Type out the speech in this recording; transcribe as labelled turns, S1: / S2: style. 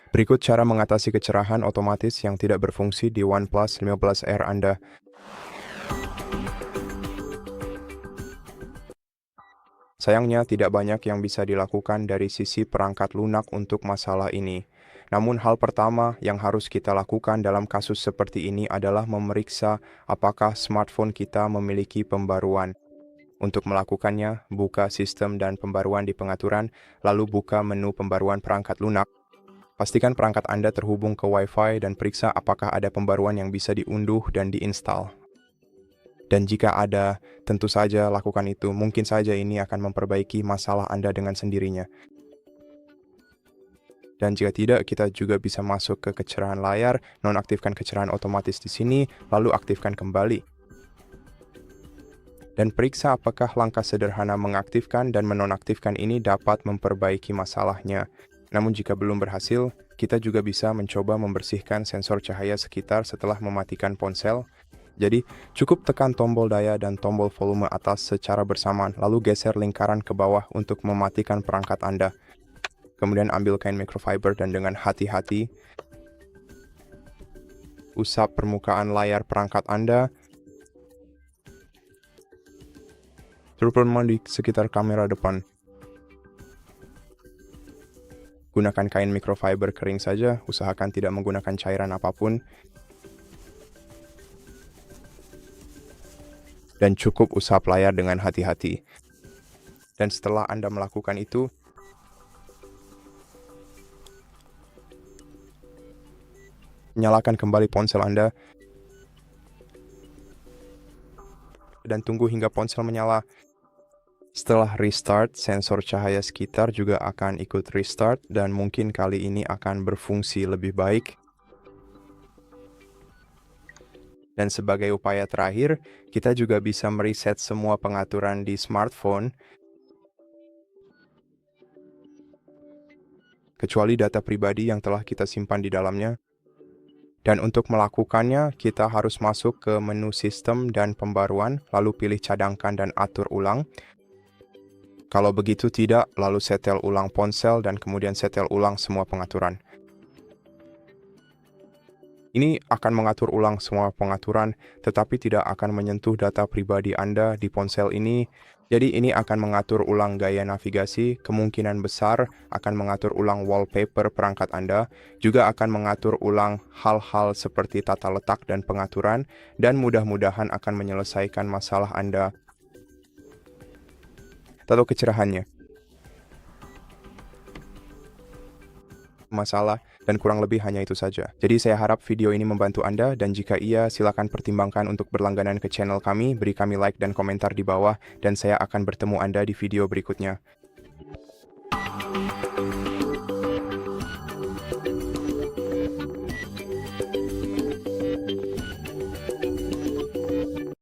S1: Berikut cara mengatasi kecerahan otomatis yang tidak berfungsi di OnePlus 15R Anda. Sayangnya, tidak banyak yang bisa dilakukan dari sisi perangkat lunak untuk masalah ini. Namun, hal pertama yang harus kita lakukan dalam kasus seperti ini adalah memeriksa apakah smartphone kita memiliki pembaruan. Untuk melakukannya, buka sistem dan pembaruan di pengaturan, lalu buka menu pembaruan perangkat lunak. Pastikan perangkat Anda terhubung ke Wi-Fi dan periksa apakah ada pembaruan yang bisa diunduh dan diinstal. Dan jika ada, tentu saja lakukan itu. Mungkin saja ini akan memperbaiki masalah Anda dengan sendirinya. Dan jika tidak, kita juga bisa masuk ke kecerahan layar, nonaktifkan kecerahan otomatis di sini, lalu aktifkan kembali. Dan periksa apakah langkah sederhana mengaktifkan dan menonaktifkan ini dapat memperbaiki masalahnya. Namun jika belum berhasil, kita juga bisa mencoba membersihkan sensor cahaya sekitar setelah mematikan ponsel. Jadi, cukup tekan tombol daya dan tombol volume atas secara bersamaan, lalu geser lingkaran ke bawah untuk mematikan perangkat Anda. Kemudian ambil kain microfiber dan dengan hati-hati usap permukaan layar perangkat Anda, terutama di sekitar kamera depan. Gunakan kain microfiber kering saja, usahakan tidak menggunakan cairan apapun. Dan cukup usap layar dengan hati-hati. Dan setelah Anda melakukan itu, nyalakan kembali ponsel Anda dan tunggu hingga ponsel menyala. Setelah restart, sensor cahaya sekitar juga akan ikut restart dan mungkin kali ini akan berfungsi lebih baik. Dan sebagai upaya terakhir, kita juga bisa mereset semua pengaturan di smartphone, kecuali data pribadi yang telah kita simpan di dalamnya. Dan untuk melakukannya, kita harus masuk ke menu sistem dan pembaruan, lalu pilih cadangkan dan atur ulang. Kalau begitu tidak, lalu setel ulang ponsel dan kemudian setel ulang semua pengaturan. Ini akan mengatur ulang semua pengaturan, tetapi tidak akan menyentuh data pribadi Anda di ponsel ini. Jadi ini akan mengatur ulang gaya navigasi, kemungkinan besar akan mengatur ulang wallpaper perangkat Anda, juga akan mengatur ulang hal-hal seperti tata letak dan pengaturan, dan mudah-mudahan akan menyelesaikan masalah Anda. Tahu kecerahannya. Masalah, dan kurang lebih hanya itu saja. Jadi saya harap video ini membantu Anda, dan jika iya, silakan pertimbangkan untuk berlangganan ke channel kami, beri kami like dan komentar di bawah, dan saya akan bertemu Anda di video berikutnya.